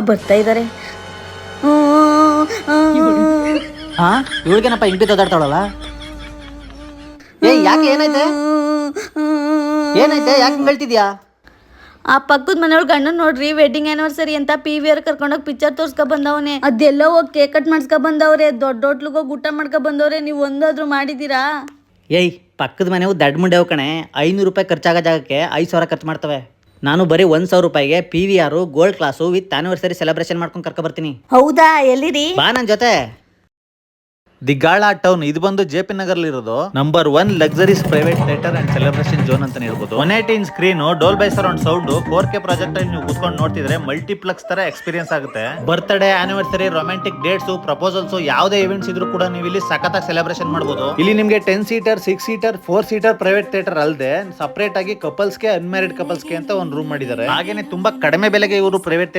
ಬರ್ತಾ ಇದ್ದಾರೆ. ಹಾ ಇವಳಿಗೇನಪ್ಪ ಇಂಟಿ ತೋದಾಡ್ತಾವಳಲ್ಲ. ಯಾಕೆ ಏನಾಯ್ತೆ ಏನಾಯ್ತೆ ಯಾಕೆ ಹೇಳ್ತಿದ್ಯಾ? ಆ ಪಕ್ಕದ ಮನೆಯವ್ಳ ಗಂಡನ್ ನೋಡ್ರಿ, ವೆಡ್ಡಿಂಗ್ ಆನಿವರ್ಸರಿ ಅಂತ PVR ಕರ್ಕೊಂಡೋಗಿ ಪಿಕ್ಚರ್ ತೋರ್ಸ್ಕೊ ಬಂದವನೆ. ಅದೆಲ್ಲ ಹೋಗಿ ಕೇಕ್ ಕಟ್ ಮಾಡ್ಸ್ಕೊ ಬಂದವ್ರೆ, ದೊಡ್ಡ ಹೋಟ್ಲಿಗೆ ಹೋಗಿ ಊಟ ಮಾಡ್ಕೊ ಬಂದವ್ರೆ. ನೀವು ಒಂದಾದ್ರೂ ಮಾಡಿದೀರಾ? ಪಕ್ಕದ ಮನೆವು ದಡ್ ಮುಂಡೆವು ಕಣೆ. 500 ರೂಪಾಯಿ ಖರ್ಚಾಗೋ ಜಾಗಕ್ಕೆ 5,000 ಖರ್ಚು ಮಾಡ್ತವೆ. ನಾನು ಬರೀ 1,000 ರೂಪಾಯಿಗೆ PVR gold class with anniversary celebration ಮಾಡ್ಕೊಂಡು ಕರ್ಕೊ ಬರ್ತೀನಿ. ಹೌದಾ? ಎಲ್ಲಿರಿ? ಬಾ ನನ್ನ ಜೊತೆ. ದಿಗಾಳ ಟೌನ್ ಇದು ಬಂದು JP ನಗರ್ ಇರೋದು number 1 luxuries private theatre and celebration zone ಅಂತ ಹೇಳ್ಬೋದು. 118 screen Dolby surround sound 4K project ಅಲ್ಲಿ ನೀವು ಕೂತ್ಕೊಂಡು ನೋಡ್ತಿದ್ರೆ ಮಲ್ಟಿಪ್ಲೆಕ್ಸ್ ತರ ಎಕ್ಸ್ಪೀರಿಯನ್ಸ್ ಆಗುತ್ತೆ. Birthday, anniversary, romantic dates, proposals ಯಾವುದೇ ಇವೆಂಟ್ಸ್ ಇದ್ರೂ ಕೂಡ ನೀವು ಇಲ್ಲಿ ಸಖತ್ತಾಗಿ ಸೆಲೆಬ್ರೇಷನ್ ಮಾಡಬಹುದು. ಇಲ್ಲಿ ನಿಮಗೆ 10 seater, 6 seater, 4 seater private theatre ಅಲ್ಲದೆ ಸಪರೇಟ್ ಆಗಿ ಕಪಲ್ಸ್ಗೆ, ಅನ್ಮ್ಯಾರಿಡ್ ಕಪಲ್ಸ್ಗೆ ಅಂತ ಒಂದು ರೂಮ್ ಮಾಡಿದ್ದಾರೆ. ಹಾಗೇನೆ ತುಂಬಾ ಕಡಿಮೆ ಬೆಲೆಗೆ ಇವರು ಪ್ರೈವೇಟ್